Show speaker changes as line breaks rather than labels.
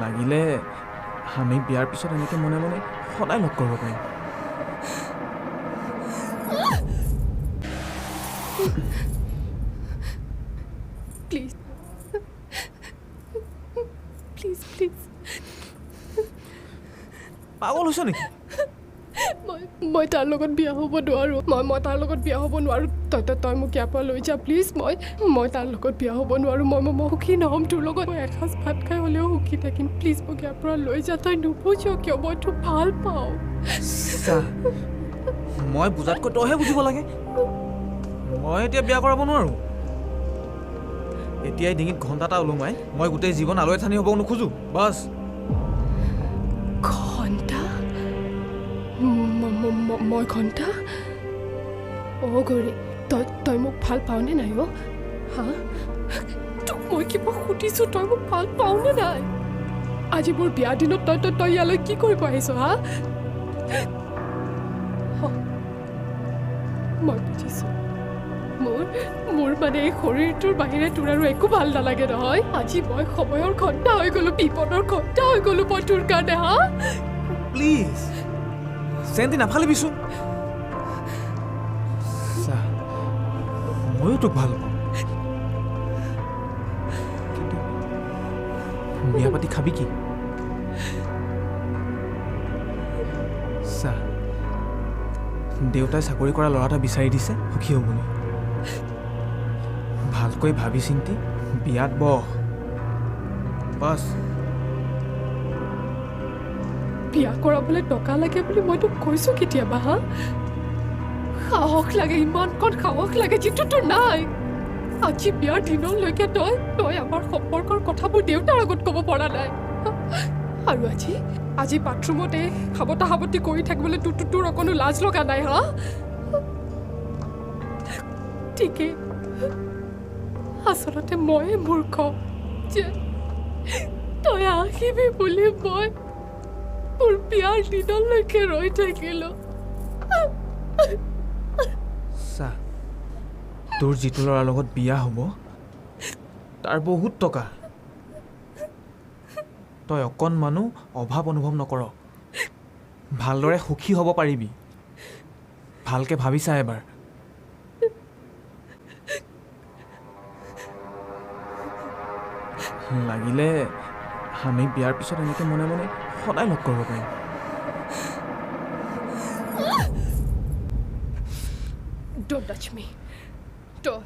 লাগিলে আমি বিয়াৰ পিছত এনেকৈ মনে মনে সদায় লগ কৰিব পাৰিম।
প্লিজ প্লিজ প্লিজ
পাগল হৈছ নেকি?
মই তাৰ লগত বিয়া হ'ব নোৱাৰোঁ। মই তাৰ লগত বিয়া হ'ব নোৱাৰোঁ। তই মোক ইয়াৰ পৰা লৈ যা প্লিজ। মই তাৰ লগত বিয়া হ'ব নোৱাৰোঁ। মই সুখী নহ'ম তোৰ লগত। মই এসাঁজ ভাত খাই হ'লেও সুখী থাকিম। প্লিজ মোক ইয়াৰ পৰা লৈ যা। তই নুবুজ কিয়? মই তোক ভাল পাওঁ।
মই বুজাতকৈ তইহে বুজিব লাগে। মই এতিয়া বিয়া কৰাব নোৱাৰোঁ। এতিয়াই ডিঙিত ঘণ্টা এটা ওলোমাই মই গোটেই জীৱন আলৈ থানি হ'ব নোখোজোঁ। বাছ
ঘণ্টা? মই ঘণ্টা? অ' গৌৰী, তই মোক ভাল পাওঁনে নাই? অ' হা, তোক মই কিবা সুধিছোঁ, তই মোক ভাল পাওঁনে নাই? আজি মোৰ বিয়া দিনত তই ইয়ালৈ কি কৰিব আহিছ? হা, মই বুজিছোঁ। মোৰ মানে এই শৰীৰটোৰ বাহিৰে তোৰ আৰু একো ভাল নালাগে নহয়। আজি মই সময়ৰ ঘণ্টা হৈ গ'লো, বিপদৰ ঘণ্টা হৈ গ'লো মই তোৰ কাৰণে। হা
প্লিজ চেণ্টি নাফালিবিচোন। ময়ো তোক ভাল পাওঁ, কিন্তু বিয়া পাতি খাবি কি? দেউতাই চাকৰি কৰা ল'ৰা এটা বিচাৰি দিছে সুখী হ'বলৈ। ভালকৈ ভাবি চিন্তি বিয়াত বহ। বাছ
বিয়া কৰাবলৈ টকা লাগে বুলি মই তোক কৈছোঁ কেতিয়াবা? হা, সাহস লাগে, ইমানকণ সাহস লাগে যিটো তোৰ নাই। আজি বিয়াৰ দিনলৈকে তই আমাৰ সম্পৰ্কৰ কথাবোৰ দেউতাৰ আগত ক'ব পৰা নাই। আৰু আজি বাথৰুমতে সাৱতি কৰি থাকিবলৈ তোৰ অকণো লাজ লগা নাই? হা, ঠিকেই। আচলতে ময়ে মূৰ্খ যে তই আহিবি বুলি মই তোৰ বিয়াৰ দিনলৈকে ৰৈ থাকিলোঁ।
তোৰ যিটো ল'ৰাৰ লগত বিয়া হ'ব তাৰ বহুত টকা। তই অকণমানো অভাৱ অনুভৱ নকৰ। ভালদৰে সুখী হ'ব পাৰিবি। ভালকৈ ভাবিছা এবাৰ। লাগিলে আমি বিয়াৰ পিছত এনেকৈ মনে মনে সদায় লগ কৰিব পাৰিম।
Don't touch me. Don't.